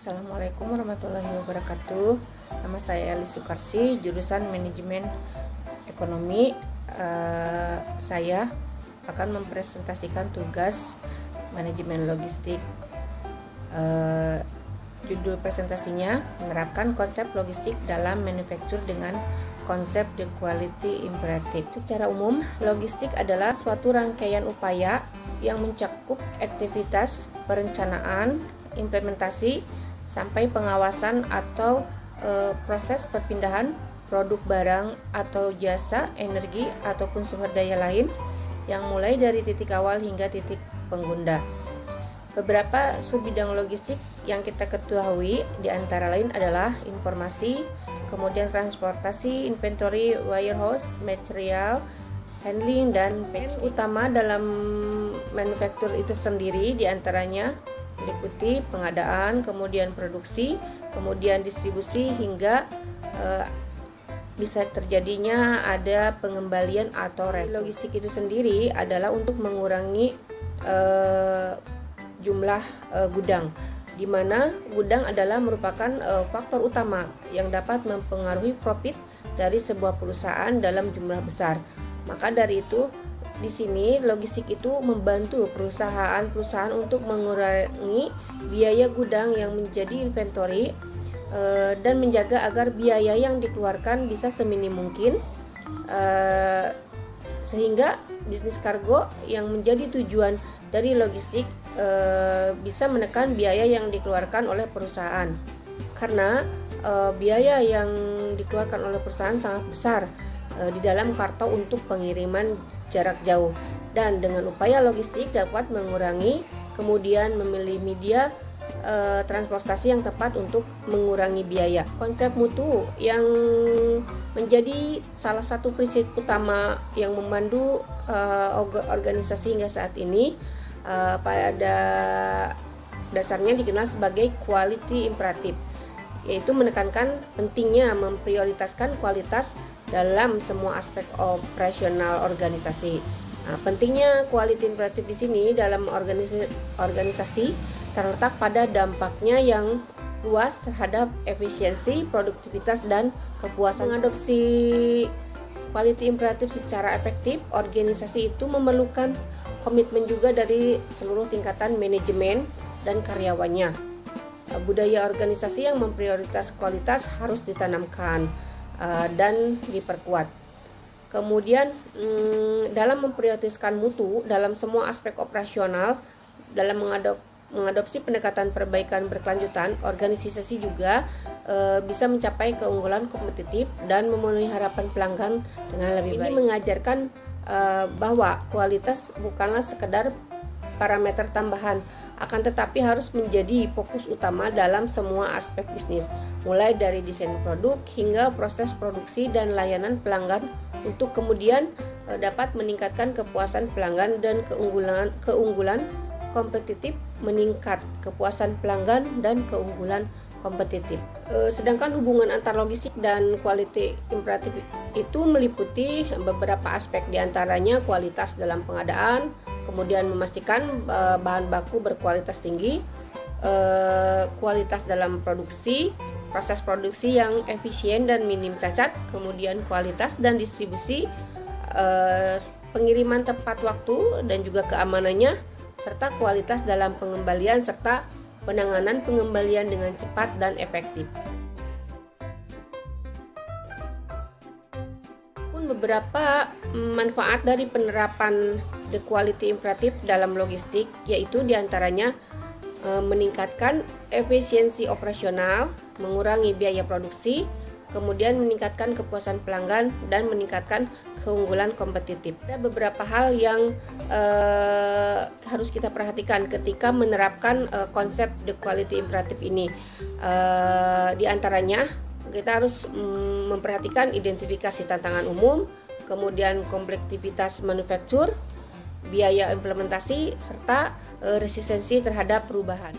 Assalamualaikum warahmatullahi wabarakatuh. Nama saya Elis Sukarsi, jurusan Manajemen Ekonomi. Saya akan mempresentasikan tugas manajemen logistik. Judul presentasinya menerapkan konsep logistik dalam manufacture dengan konsep the quality imperative. Secara umum, logistik adalah suatu rangkaian upaya yang mencakup aktivitas perencanaan, implementasi, sampai pengawasan atau proses perpindahan produk barang atau jasa, energi ataupun sumber daya lain yang mulai dari titik awal hingga titik pengguna. Beberapa subbidang logistik yang kita ketahui di antara lain adalah informasi, kemudian transportasi, inventory, warehouse, material, handling, dan packaging. Utama dalam manufaktur itu sendiri diantaranya meliputi pengadaan, kemudian produksi, kemudian distribusi hingga bisa terjadinya ada pengembalian atau logistik itu sendiri adalah untuk mengurangi jumlah gudang, di mana gudang adalah merupakan faktor utama yang dapat mempengaruhi profit dari sebuah perusahaan dalam jumlah besar. Maka dari itu, di sini logistik itu membantu perusahaan-perusahaan untuk mengurangi biaya gudang yang menjadi inventory dan menjaga agar biaya yang dikeluarkan bisa seminim mungkin, sehingga bisnis kargo yang menjadi tujuan dari logistik bisa menekan biaya yang dikeluarkan oleh perusahaan, karena biaya yang dikeluarkan oleh perusahaan sangat besar di dalam kartu untuk pengiriman jarak jauh, dan dengan upaya logistik dapat mengurangi, kemudian memilih media transportasi yang tepat untuk mengurangi biaya. Konsep mutu yang menjadi salah satu prinsip utama yang memandu organisasi hingga saat ini, pada dasarnya dikenal sebagai quality imperative, yaitu menekankan pentingnya memprioritaskan kualitas dalam semua aspek operasional organisasi. Pentingnya quality imperative di sini dalam organisasi terletak pada dampaknya yang luas terhadap efisiensi, produktivitas, dan kepuasan. Mengadopsi quality imperative secara efektif, organisasi itu memerlukan komitmen juga dari seluruh tingkatan manajemen dan karyawannya. Budaya organisasi yang memprioritas kualitas harus ditanamkan dan diperkuat. Kemudian dalam memprioritaskan mutu dalam semua aspek operasional, dalam mengadopsi pendekatan perbaikan berkelanjutan, organisasi juga bisa mencapai keunggulan kompetitif dan memenuhi harapan pelanggan dengan lebih baik. Ini mengajarkan bahwa kualitas bukanlah sekedar parameter tambahan, akan tetapi harus menjadi fokus utama dalam semua aspek bisnis, mulai dari desain produk hingga proses produksi dan layanan pelanggan, untuk kemudian dapat meningkatkan kepuasan pelanggan dan keunggulan kompetitif, meningkat kepuasan pelanggan dan keunggulan kompetitif. Sedangkan hubungan antar logistik dan quality imperative itu meliputi beberapa aspek, diantaranya kualitas dalam pengadaan, kemudian memastikan bahan baku berkualitas tinggi, kualitas dalam produksi, proses produksi yang efisien dan minim cacat, kemudian kualitas dan distribusi, pengiriman tepat waktu dan juga keamanannya, serta kualitas dalam pengembalian serta penanganan pengembalian dengan cepat dan efektif. Beberapa manfaat dari penerapan the quality imperative dalam logistik, yaitu diantaranya meningkatkan efisiensi operasional, mengurangi biaya produksi, kemudian meningkatkan kepuasan pelanggan dan meningkatkan keunggulan kompetitif. Ada beberapa hal yang harus kita perhatikan ketika menerapkan konsep the quality imperative ini. Di antaranya kita harus memperhatikan identifikasi tantangan umum, kemudian kompleksitas manufaktur, biaya implementasi, serta resistensi terhadap perubahan.